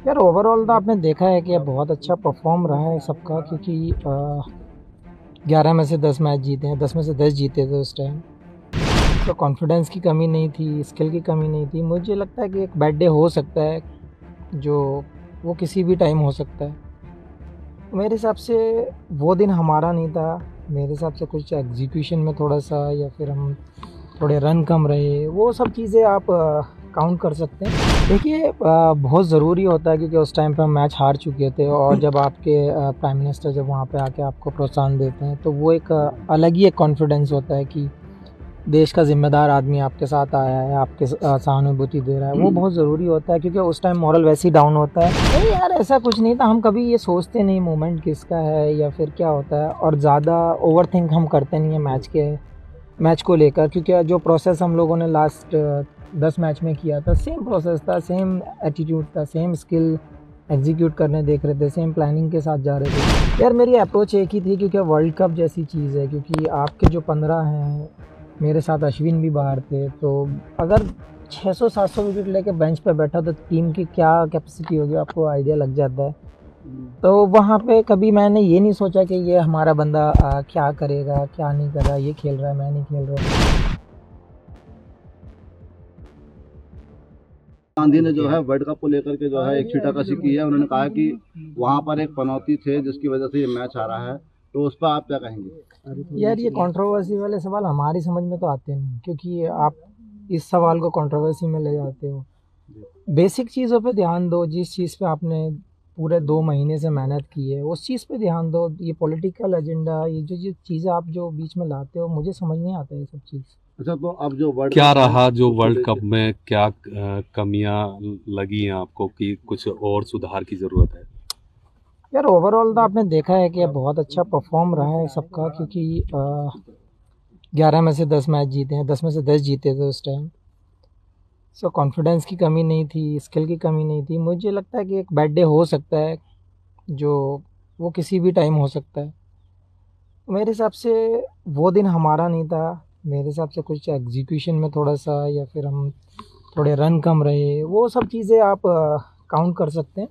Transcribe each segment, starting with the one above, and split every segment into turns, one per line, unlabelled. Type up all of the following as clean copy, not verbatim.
यार ओवरऑल तो आपने देखा है कि अब बहुत अच्छा परफॉर्म रहा है सबका, क्योंकि 11 में से 10 मैच जीते हैं, 10 में से 10 जीते थे उस टाइम। तो कॉन्फिडेंस की कमी नहीं थी, स्किल की कमी नहीं थी। मुझे लगता है कि एक बैड डे हो सकता है, जो वो किसी भी टाइम हो सकता है। मेरे हिसाब से वो दिन हमारा नहीं था। मेरे हिसाब से कुछ एग्जीक्यूशन में थोड़ा सा, या फिर हम थोड़े रन कम रहे, वो सब चीज़ें आप काउंट कर सकते हैं। देखिए, बहुत ज़रूरी होता है, क्योंकि उस टाइम पे हम मैच हार चुके थे, और जब आपके प्राइम मिनिस्टर जब वहाँ पे आके आपको प्रोत्साहन देते हैं, तो वो एक अलग ही एक कॉन्फिडेंस होता है कि देश का ज़िम्मेदार आदमी आपके साथ आया है, आपके सहानुभूति दे रहा है। वो बहुत ज़रूरी होता है, क्योंकि उस टाइम मॉरल वैसे ही डाउन होता है। नहीं यार, ऐसा कुछ नहीं था। हम कभी ये सोचते नहीं मोमेंट किसका है या फिर क्या होता है, और ज़्यादा ओवर थिंक हम करते नहीं है मैच को लेकर, क्योंकि जो प्रोसेस हम लोगों ने लास्ट 10 मैच में किया था, सेम प्रोसेस था, सेम एटीट्यूड था, सेम स्किल एग्जीक्यूट करने देख रहे थे, सेम प्लानिंग के साथ जा रहे थे। यार मेरी अप्रोच एक ही थी, क्योंकि वर्ल्ड कप जैसी चीज़ है, क्योंकि आपके जो 15 हैं, मेरे साथ अश्विन भी बाहर थे, तो अगर 600-700 विकेट लेके बेंच पे बैठा तो टीम की क्या कैपेसिटी होगी, आपको आइडिया लग जाता है। तो वहाँ पे कभी मैंने ये नहीं सोचा कि ये हमारा बंदा क्या करेगा, क्या नहीं कर रहा, ये खेल रहा है, मैं नहीं खेल रहा।
गांधी ने जो है वर्ल्ड कप को लेकर के जो है एक छीटाकशी की है। उन्होंने कहा कि वहां पर एक पनौती थे जिसकी वजह से ये मैच हारा है, तो उस पर आप क्या कहेंगे?
यार ये कंट्रोवर्सी वाले सवाल हमारी समझ में तो आते नहीं, क्योंकि आप इस सवाल को कंट्रोवर्सी में ले जाते हो। बेसिक चीज़ों पे ध्यान दो, जिस चीज़ पे आपने पूरे 2 महीने से मेहनत की है उस चीज़ पे ध्यान दो। ये पॉलिटिकल एजेंडा, ये जो चीज़ें आप जो बीच में लाते हो, मुझे समझ नहीं आता ये सब चीज़।
अच्छा, तो अब जो वर्ल्ड
क्या
कप है
रहा जो
उसको
वर्ल्ड कप
लेके
में क्या कमियां लगी हैं आपको कि कुछ और सुधार की ज़रूरत है?
यार ओवरऑल तो आपने देखा है कि अब बहुत अच्छा परफॉर्म रहा है सबका, क्योंकि 11 में से 10 मैच जीते हैं, 10 में से 10 जीते थे उस टाइम। सो कॉन्फिडेंस की कमी नहीं थी, स्किल की कमी नहीं थी। मुझे लगता है कि एक बैड डे हो सकता है, जो वो किसी भी टाइम हो सकता है। मेरे हिसाब से वो दिन हमारा नहीं था। मेरे हिसाब से कुछ एग्जीक्यूशन में थोड़ा सा, या फिर हम थोड़े रन कम रहे, वो सब चीज़ें आप काउंट कर सकते हैं।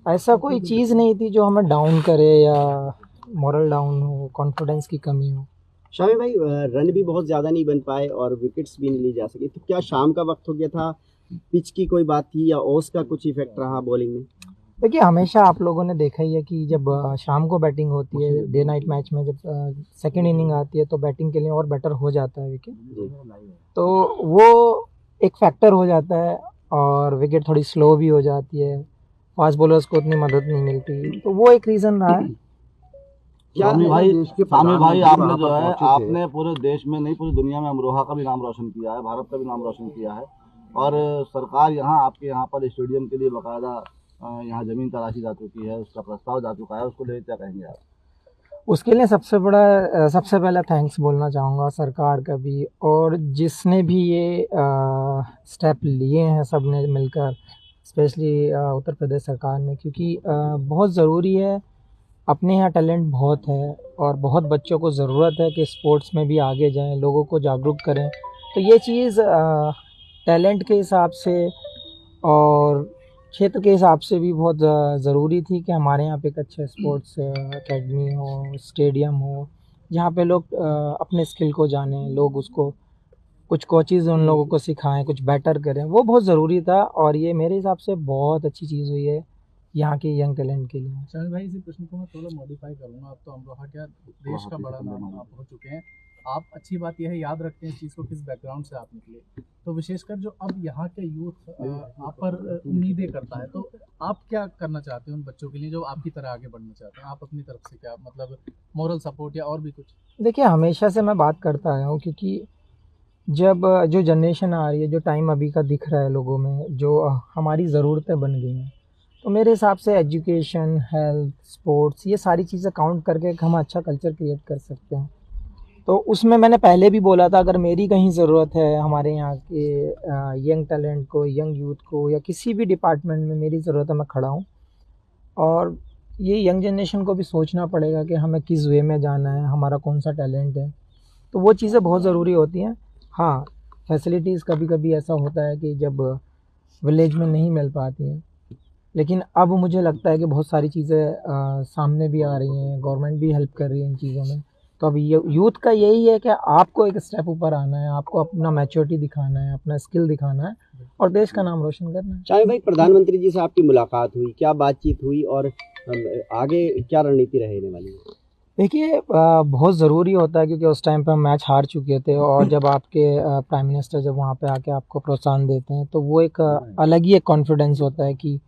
ऐसा कोई चीज़ नहीं थी जो हमें डाउन करे, या मॉरल डाउन हो, कॉन्फिडेंस की कमी हो।
शामी भाई, रन भी बहुत ज़्यादा नहीं बन पाए और विकेट्स भी नहीं ली जा सकी, तो क्या शाम का वक्त हो गया था, पिच की कोई बात थी, या ओस का कुछ इफेक्ट रहा बॉलिंग में?
देखिए, हमेशा आप लोगों ने देखा ही है कि जब शाम को बैटिंग होती है, डे नाइट मैच में जब सेकेंड इनिंग आती है, तो बैटिंग के लिए और बेटर हो जाता है विकेट। तो वो एक फैक्टर हो जाता है, और विकेट थोड़ी स्लो भी हो जाती है, फास्ट बॉलर्स को उतनी मदद नहीं मिलती, तो वो एक रीज़न रहा है।
क्या
स्वामी भाई, आपने जो है आपने पूरे देश में नहीं पूरी दुनिया में अमरोहा का भी नाम रोशन किया है, भारत का भी नाम रोशन किया है, और सरकार यहाँ आपके यहाँ पर स्टेडियम के लिए बाकायदा यहाँ जमीन तराशी जा चुकी है, उसका प्रस्ताव जा चुका है, उसको लेकर क्या कहेंगे आप?
उसके लिए सबसे पहला थैंक्स बोलना चाहूँगा सरकार का भी, और जिसने भी ये स्टेप लिए हैं सब ने मिलकर, स्पेशली उत्तर प्रदेश सरकार ने, क्योंकि बहुत ज़रूरी है। अपने यहाँ टैलेंट बहुत है, और बहुत बच्चों को ज़रूरत है कि स्पोर्ट्स में भी आगे जाएं, लोगों को जागरूक करें। तो ये चीज़ टैलेंट के हिसाब से और क्षेत्र के हिसाब से भी बहुत ज़रूरी थी कि हमारे यहाँ पे एक अच्छा स्पोर्ट्स एकेडमी हो, स्टेडियम हो, जहाँ पे लोग अपने स्किल को जानें, लोग उसको कुछ कोचेज़ उन लोगों को सिखाएं, कुछ बेटर करें। वो बहुत ज़रूरी था, और ये मेरे हिसाब से बहुत अच्छी चीज़ हुई है यहाँ के यंग टैलेंट के लिए।
शमी भाई, इसी प्रश्न को मैं थोड़ा मॉडिफाई करूँगा। आप तो अमरोहा क्या देश का बड़ा नाम आप हो चुके हैं। आप अच्छी बात यह है, याद रखते हैं इस चीज़ को, किस बैकग्राउंड से आप निकले। तो विशेषकर जो अब यहाँ के यूथ आप पर उम्मीदें करता है, तो आप क्या करना चाहते हैं उन बच्चों के लिए जो आपकी तरह आगे बढ़ना चाहते हैं? आप अपनी तरफ से क्या, मतलब मॉरल सपोर्ट या और भी कुछ?
देखिए, हमेशा से मैं बात करता आया हूँ, क्योंकि जब जो जनरेशन आ रही है, जो टाइम अभी का दिख रहा है लोगों में, जो हमारी ज़रूरतें बन गई हैं, तो मेरे हिसाब से एजुकेशन, हेल्थ, स्पोर्ट्स, ये सारी चीज़ें काउंट करके एक हम अच्छा कल्चर क्रिएट कर सकते हैं। तो उसमें मैंने पहले भी बोला था, अगर मेरी कहीं ज़रूरत है हमारे यहाँ के यंग टैलेंट को, यंग यूथ को, या किसी भी डिपार्टमेंट में मेरी ज़रूरत है, मैं खड़ा हूँ। और ये यंग जनरेशन को भी सोचना पड़ेगा कि हमें किस वे में जाना है, हमारा कौन सा टैलेंट है। तो वो चीज़ें बहुत ज़रूरी होती हैं। हाँ, फैसिलिटीज़ कभी कभी ऐसा होता है कि जब विलेज में नहीं मिल पाती हैं, लेकिन अब मुझे लगता है कि बहुत सारी चीज़ें सामने भी आ रही हैं, गवर्नमेंट भी हेल्प कर रही है इन चीज़ों में। तो अब ये यूथ का यही है कि आपको एक स्टेप ऊपर आना है, आपको अपना मैच्योरिटी दिखाना है, अपना स्किल दिखाना है और देश का नाम रोशन करना है।
शामी भाई, प्रधानमंत्री जी से आपकी मुलाकात हुई, क्या बातचीत हुई और आगे क्या रणनीति रहने वाली है?
देखिए बहुत ज़रूरी होता है क्योंकि उस टाइम पे हम मैच हार चुके थे और जब आपके प्राइम मिनिस्टर जब वहाँ पे आके आपको प्रोत्साहन देते हैं तो वो एक अलग ही एक कॉन्फिडेंस होता है कि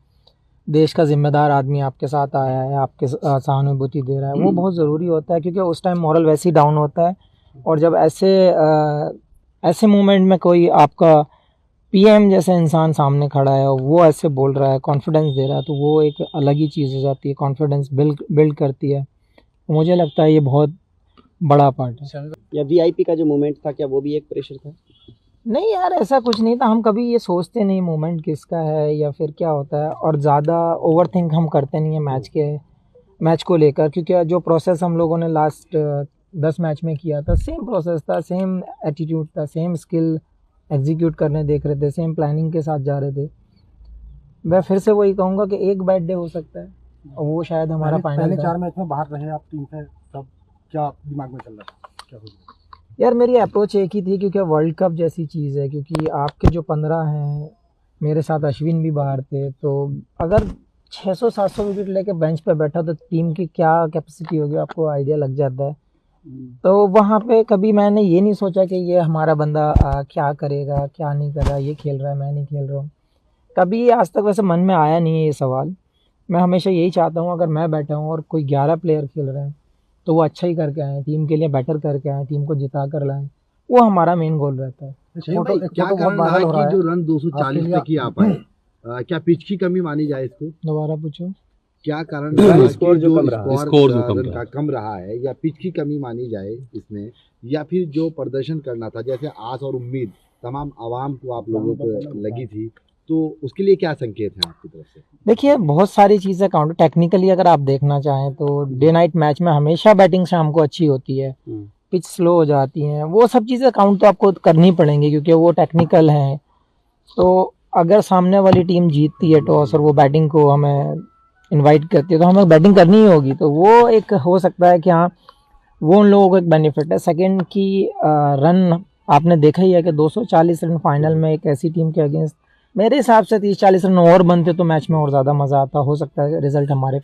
देश का ज़िम्मेदार आदमी आपके साथ आया है, आपके सहानुभूति दे रहा है। वो बहुत ज़रूरी होता है क्योंकि उस टाइम मॉरल वैसे ही डाउन होता है और जब ऐसे मोमेंट में कोई आपका पीएम जैसा इंसान सामने खड़ा है और वो ऐसे बोल रहा है, कॉन्फिडेंस दे रहा है, तो वो एक अलग ही चीज़ हो जाती है, कॉन्फिडेंस बिल्ड करती है। तो मुझे लगता है ये बहुत बड़ा पार्ट है।
या वीआईपी का जो मोमेंट था, क्या वो भी एक प्रेशर था?
नहीं यार, ऐसा कुछ नहीं था। हम कभी ये सोचते नहीं मोमेंट किसका है या फिर क्या होता है और ज़्यादा ओवरथिंक हम करते नहीं है मैच को लेकर, क्योंकि जो प्रोसेस हम लोगों ने लास्ट 10 मैच में किया था, सेम प्रोसेस था, सेम एटीट्यूड था, सेम स्किल एग्जीक्यूट करने देख रहे थे, सेम प्लानिंग के साथ जा रहे थे। मैं फिर से वही कहूँगा कि एक बैड डे हो सकता है और वो शायद हमारा फाइनल
पहले 4 मैच में बाहर रहे आप टीम से, तब क्या दिमाग में चल रहा था, क्या हो रहा?
यार मेरी अप्रोच एक ही थी क्योंकि वर्ल्ड कप जैसी चीज़ है, क्योंकि आपके जो 15 हैं, मेरे साथ अश्विन भी बाहर थे, तो अगर 600-700 विकेट लेके बेंच पे बैठा तो टीम की क्या कैपेसिटी होगी आपको आइडिया लग जाता है। तो वहाँ पे कभी मैंने ये नहीं सोचा कि ये हमारा बंदा क्या करेगा क्या नहीं कर रहा, ये खेल रहा है मैं नहीं खेल रहा हूँ, कभी आज तक वैसे मन में आया नहीं है ये सवाल। मैं हमेशा यही चाहता हूँ अगर मैं बैठा हूँ और कोई 11 प्लेयर खेल रहे हैं तो वो अच्छा ही करके आए, टीम के लिए बेटर करके आए, टीम को जिता कर लाएं, वो हमारा मेन गोल रहता है।
क्या कारण रहा कि जो रन 240 तक ही आ पाए? क्या पिच की कमी मानी जाए इसको?
दोबारा पूछो।
क्या कारण रहा
स्कोर जो
कम रहा है, या पिच की कमी मानी जाए इसमें, या फिर जो प्रदर्शन करना था, जैसे आस और उम्मीद तमाम आवाम को आप लोगों को लगी थी, तो उसके लिए क्या संकेत हैं आपकी तरफ से?
देखिए बहुत सारी चीज़ें काउंट टेक्निकली अगर आप देखना चाहें तो डे नाइट मैच में हमेशा बैटिंग शाम को अच्छी होती है, पिच स्लो हो जाती हैं, वो सब चीज़ें काउंट तो आपको करनी पड़ेंगी क्योंकि वो टेक्निकल हैं। तो अगर सामने वाली टीम जीतती है टॉस और वो बैटिंग को हमें इनवाइट करती है तो हमें बैटिंग करनी ही होगी, तो वो एक हो सकता है कि हाँ वो उन लोगों को एक बेनिफिट है। सेकंड की रन आपने देखा ही है कि 240 रन फाइनल में एक ऐसी टीम के अगेंस्ट, मेरे हिसाब से 30-40 रन और बनते तो मैच में और ज़्यादा मज़ा आता, हो सकता है रिजल्ट हमारे